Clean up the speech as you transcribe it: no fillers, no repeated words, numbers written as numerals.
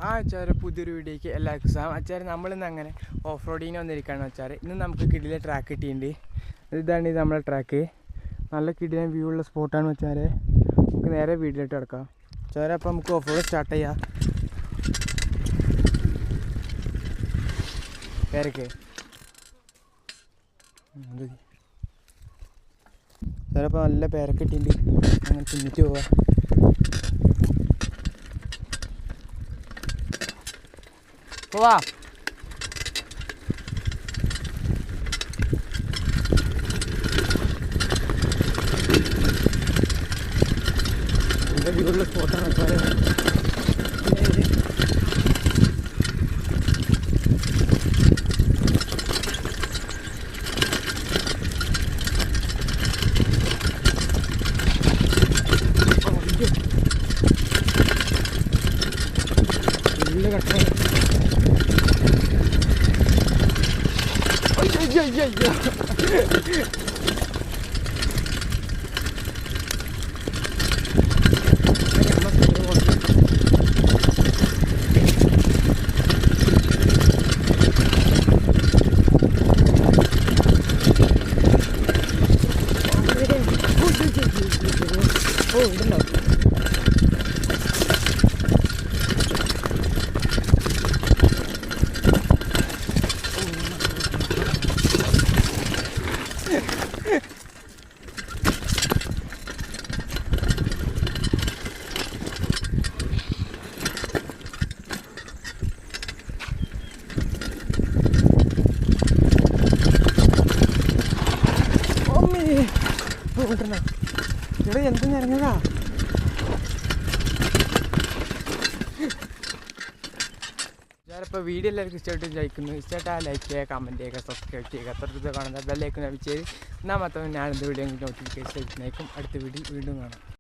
അച്ചാറ് പുതിയൊരു വീഡിയോയ്ക്ക് എല്ലാവർക്കും സാം. അച്ചാറ് നമ്മളിന്ന് അങ്ങനെ ഓഫ് റോഡിങ്ങിന് വന്നിരിക്കുകയാണ് അച്ചാറ്. ഇന്ന് നമുക്ക് കിടിലെ ട്രാക്ക് കിട്ടിയിട്ടുണ്ട്. ഇതാണ് നമ്മളെ ട്രാക്ക്. നല്ല കിടിലൻ വ്യൂ ഉള്ള സ്പോട്ടാണ് അച്ചാറ്. നമുക്ക് നേരെ വീട്ടിലോട്ട് കിടക്കാം അച്ചാറ്. അപ്പോൾ നമുക്ക് ഓഫ് റോഡ് സ്റ്റാർട്ട് ചെയ്യാം. പേരൊക്കെ അച്ചാറപ്പോൾ നല്ല പേരൊക്കെ ഇട്ടിട്ടുണ്ട്. അങ്ങനെ തിന്നിട്ട് പോവാം. പോവാ വീടുള്ള സ്പോട്ടാണ് അച്ചാറ്. നല്ല കട്ട ഓ ഉണ്ടല്ലോ. ഇവിടെ എന്തെന്ന് ഇറങ്ങുക. ഞാനിപ്പോൾ വീഡിയോ എല്ലാവർക്കും ഇഷ്ടമായിട്ട് ജയിക്കുന്നു. ഇഷ്ടമായിട്ടാ ലൈക്ക് ചെയ്യുക, കമൻറ്റ് ചെയ്യുക, സബ്സ്ക്രൈബ് ചെയ്യുക. തൊട്ടടുത്ത് കാണുന്ന ബെല്ലൈക്കൺ ലഭിച്ചത് എന്നാൽ മാത്രമേ ഞാൻ എന്ത് വീഡിയോ നോട്ടിഫിക്കേഷൻ ലഭിക്കുന്നതായിരിക്കും. അടുത്ത വീഡിയോ വീണ്ടും കാണാം.